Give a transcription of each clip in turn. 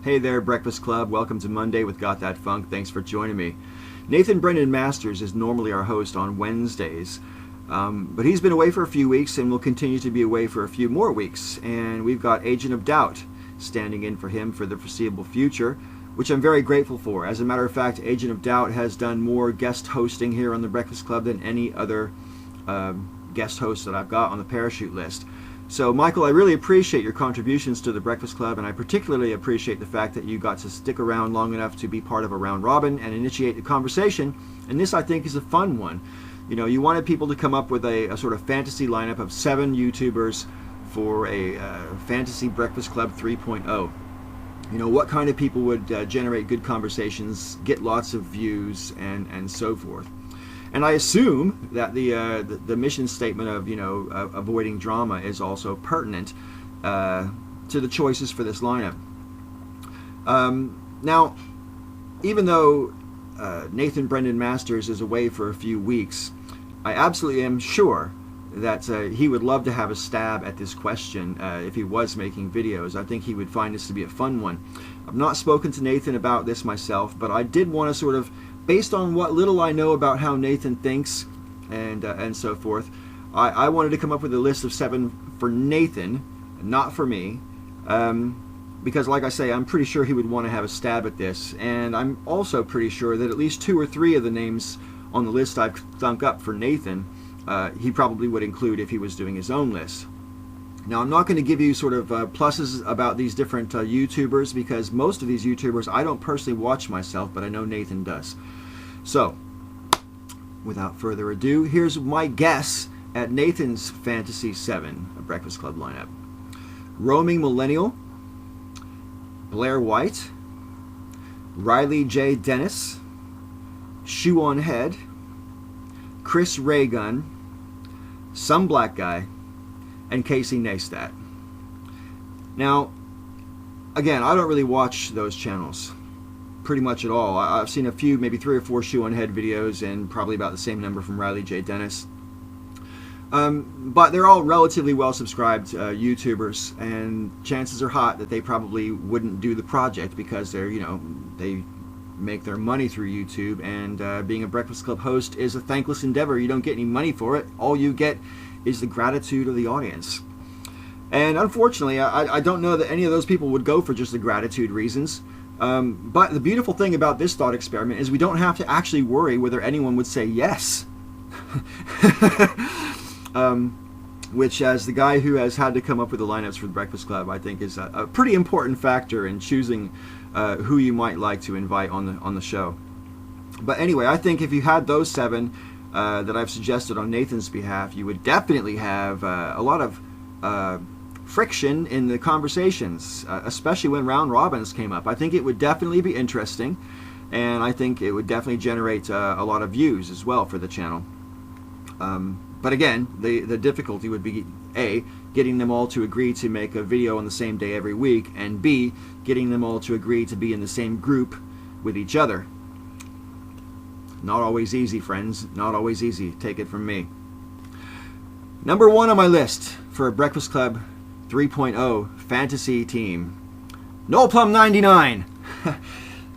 Hey there, Breakfast Club. Welcome to Monday with Got That Funk. Thanks for joining me. Nathyn Brendan Masters is normally our host on Wednesdays, but he's been away for a few weeks and will continue to be away for a few more weeks. And we've got Agent of Doubt standing in for him for the foreseeable future, which I'm very grateful for. As a matter of fact, Agent of Doubt has done more guest hosting here on the Breakfast Club than any other guest host that I've got on the parachute list. So, Michael, I really appreciate your contributions to the Breakfast Club, and I particularly appreciate the fact that you got to stick around long enough to be part of a round robin and initiate the conversation. And this, I think, is a fun one. You know, you wanted people to come up with a sort of fantasy lineup of 7 YouTubers for a Fantasy Breakfast Club 3.0. You know, what kind of people would generate good conversations, get lots of views, and so forth. And I assume that the mission statement of, you know, avoiding drama is also pertinent to the choices for this lineup. Now, even though Nathyn Brendan Masters is away for a few weeks, I absolutely am sure that he would love to have a stab at this question if he was making videos. I think he would find this to be a fun one. I've not spoken to Nathyn about this myself, but I did want to sort of, based on what little I know about how Nathyn thinks and so forth, I wanted to come up with a list of 7 for Nathyn, not for me, because like I say, I'm pretty sure he would want to have a stab at this, and I'm also pretty sure that at least 2 or 3 of the names on the list I've thunk up for Nathyn, he probably would include if he was doing his own list. Now, I'm not going to give you sort of pluses about these different YouTubers, because most of these YouTubers I don't personally watch myself, but I know Nathyn does. So, without further ado, here's my guess at Nathyn's Fantasy 7, a Breakfast Club lineup. Roaming Millennial, Blaire White, Riley J. Dennis, Shoe on Head, ChrisRayGun, SomeBlackGuy, and Casey Neistat. Now, again, I don't really watch those channels pretty much at all. I've seen a few, maybe 3 or 4 Shoe on Head videos, and probably about the same number from Riley J. Dennis. But they're all relatively well-subscribed YouTubers, and chances are hot that they probably wouldn't do the project because they're, you know, they make their money through YouTube, and being a Breakfast Club host is a thankless endeavor. You don't get any money for it. All you get is the gratitude of the audience. And unfortunately, I don't know that any of those people would go for just the gratitude reasons. But the beautiful thing about this thought experiment is we don't have to actually worry whether anyone would say yes. Which, as the guy who has had to come up with the lineups for the Breakfast Club, I think is a pretty important factor in choosing who you might like to invite on the show. But anyway, I think if you had those 7 that I've suggested on Nathyn's behalf, you would definitely have a lot of friction in the conversations, especially when round robins came up. I think it would definitely be interesting, and I think it would definitely generate a lot of views as well for the channel. But again, the difficulty would be A, getting them all to agree to make a video on the same day every week, and B, getting them all to agree to be in the same group with each other. Not always easy, friends. Not always easy. Take it from me. Number 1 on my list for a Breakfast Club 3.0 fantasy team, No Plum 99.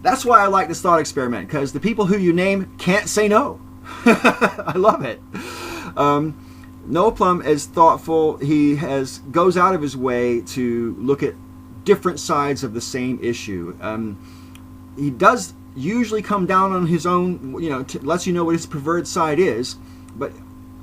That's why I like this thought experiment, because the people who you name can't say no. I love it. No Plum is thoughtful. He goes out of his way to look at different sides of the same issue. He does usually come down on his own, you know, lets you know what his preferred side is, but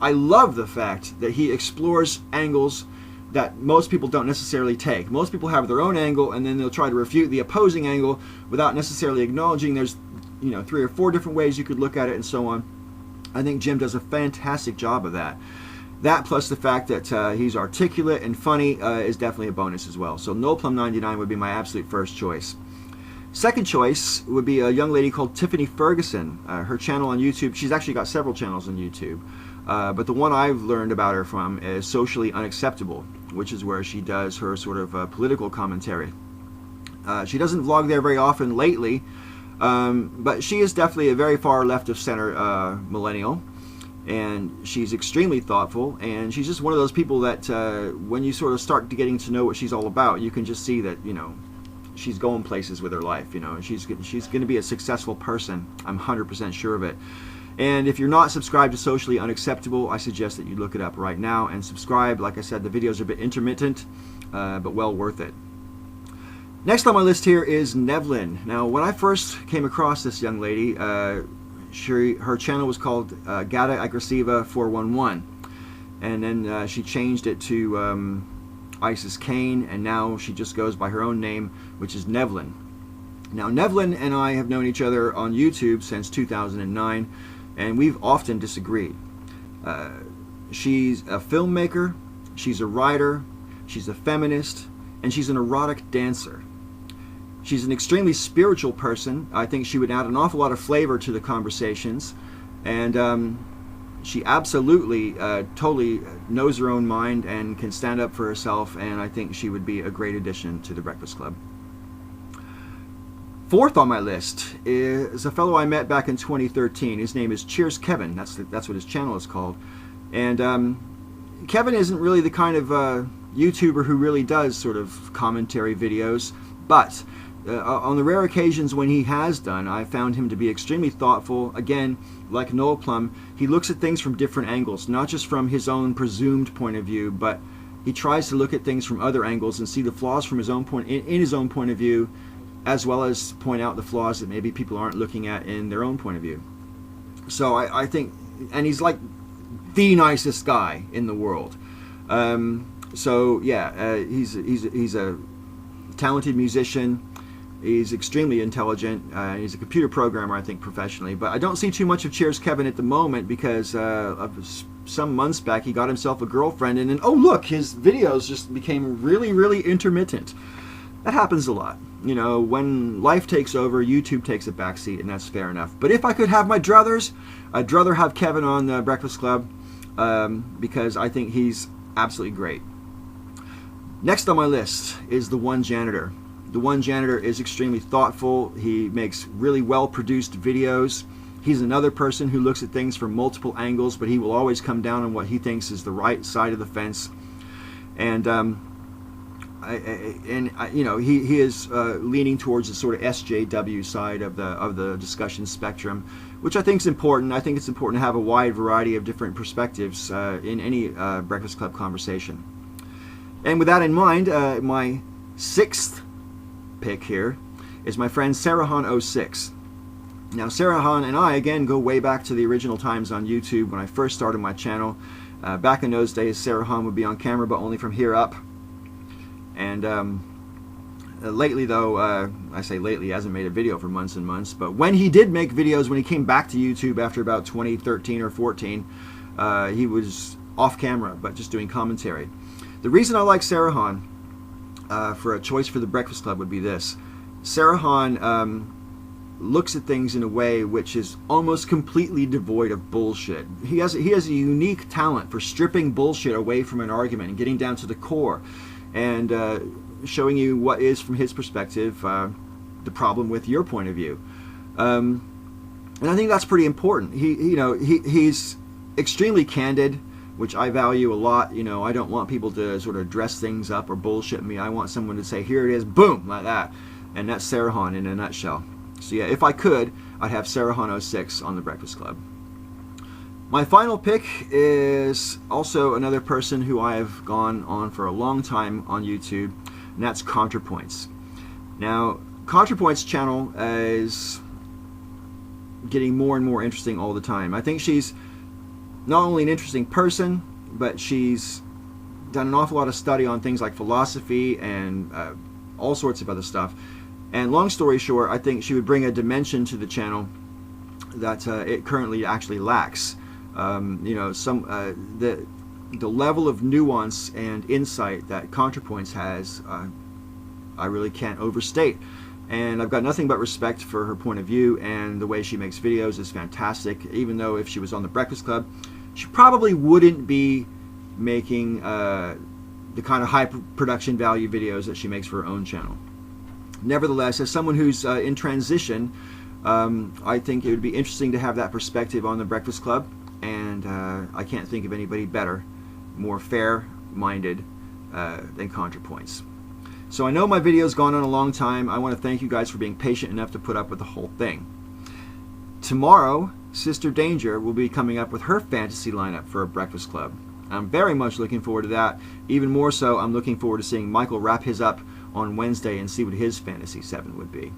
I love the fact that he explores angles that most people don't necessarily take. Most people have their own angle, and then they'll try to refute the opposing angle without necessarily acknowledging there's, you know, 3 or 4 different ways you could look at it, and so on. I think Jim does a fantastic job of that. That, plus the fact that he's articulate and funny, is definitely a bonus as well. So No Plum 99 would be my absolute first choice. Second choice would be a young lady called Tiffany Ferguson. Her channel on YouTube, she's actually got several channels on YouTube, but the one I've learned about her from is SociallyUnacceptable, which is where she does her sort of political commentary. She doesn't vlog there very often lately, but she is definitely a very far left of center millennial, and she's extremely thoughtful, and she's just one of those people that when you sort of start getting to know what she's all about, you can just see that, you know, she's going places with her life, you know, and she's going to be a successful person. I'm 100% sure of it. And if you're not subscribed to Socially Unacceptable, I suggest that you look it up right now and subscribe. Like I said, the videos are a bit intermittent, but well worth it. Next on my list here is Nevlynn. Now, when I first came across this young lady, her channel was called Gata Aggressiva 411, and then she changed it to Isis Kane, and now she just goes by her own name, which is Nevlynn. Now, Nevlynn and I have known each other on YouTube since 2009, and we've often disagreed. She's a filmmaker, she's a writer, she's a feminist, and she's an erotic dancer. She's an extremely spiritual person. I think she would add an awful lot of flavor to the conversations, and she absolutely, totally knows her own mind and can stand up for herself, and I think she would be a great addition to The Breakfast Club. Fourth on my list is a fellow I met back in 2013. His name is CheersKevin. That's what his channel is called. And Kevin isn't really the kind of YouTuber who really does sort of commentary videos, but on the rare occasions when he has done, I found him to be extremely thoughtful. Again, like Noel Plum, he looks at things from different angles, not just from his own presumed point of view, but he tries to look at things from other angles and see the flaws from his own in his own point of view, as well as point out the flaws that maybe people aren't looking at in their own point of view. So I think, and he's like the nicest guy in the world. So yeah, he's a talented musician. He's extremely intelligent. He's a computer programmer, I think, professionally. But I don't see too much of CheersKevin at the moment because some months back he got himself a girlfriend, and then, oh look, his videos just became really, really intermittent. That happens a lot. You know, when life takes over, YouTube takes a backseat, and that's fair enough. But if I could have my druthers, I'd rather have Kevin on the Breakfast Club because I think he's absolutely great. Next on my list is The One Janitor. The One Janitor is extremely thoughtful. He makes really well-produced videos. He's another person who looks at things from multiple angles, but he will always come down on what he thinks is the right side of the fence. And you know, he is leaning towards the sort of SJW side of the discussion spectrum, which I think is important. I think it's important to have a wide variety of different perspectives in any Breakfast Club conversation. And with that in mind, my sixth pick here is my friend Sarahon Osix. Now, Sarahon and I, again, go way back to the original times on YouTube when I first started my channel. Back in those days, Sarahon would be on camera, but only from here up. And lately, though, I say lately, he hasn't made a video for months and months, but when he did make videos, when he came back to YouTube after about 2013 or 14, he was off camera, but just doing commentary. The reason I like Sarahon for a choice for the Breakfast Club would be this. Sarahon looks at things in a way which is almost completely devoid of bullshit. He has a unique talent for stripping bullshit away from an argument and getting down to the core, and showing you what is, from his perspective, the problem with your point of view. And I think that's pretty important. He's extremely candid, which I value a lot. You know, I don't want people to sort of dress things up or bullshit me. I want someone to say, here it is, boom, like that. And that's Sarahon in a nutshell. So yeah, if I could, I'd have Sarahon Osix on the Breakfast Club. My final pick is also another person who I have gone on for a long time on YouTube, and that's ContraPoints. Now, ContraPoints' channel is getting more and more interesting all the time. I think she's not only an interesting person, but she's done an awful lot of study on things like philosophy and all sorts of other stuff. And long story short, I think she would bring a dimension to the channel that it currently actually lacks. You know, the level of nuance and insight that ContraPoints has, I really can't overstate. And I've got nothing but respect for her point of view, and the way she makes videos is fantastic. Even though if she was on the Breakfast Club, she probably wouldn't be making the kind of high production value videos that she makes for her own channel. Nevertheless, as someone who's in transition, I think it would be interesting to have that perspective on the Breakfast Club, and I can't think of anybody better, more fair-minded than ContraPoints. So I know my video's gone on a long time. I want to thank you guys for being patient enough to put up with the whole thing. Tomorrow, Sister Danger will be coming up with her fantasy lineup for a Breakfast Club. I'm very much looking forward to that. Even more so, I'm looking forward to seeing Michael wrap his up on Wednesday and see what his fantasy 7 would be.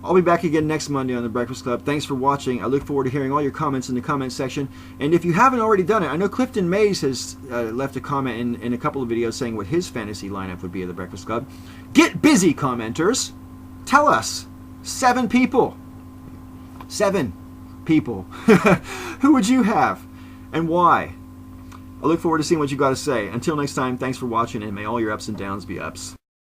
I'll be back again next Monday on The Breakfast Club. Thanks for watching. I look forward to hearing all your comments in the comment section. And if you haven't already done it, I know Clifton Mays has left a comment in a couple of videos saying what his fantasy lineup would be at The Breakfast Club. Get busy, commenters. Tell us. 7 people. 7 people. Who would you have? And why? I look forward to seeing what you got to say. Until next time, thanks for watching, and may all your ups and downs be ups.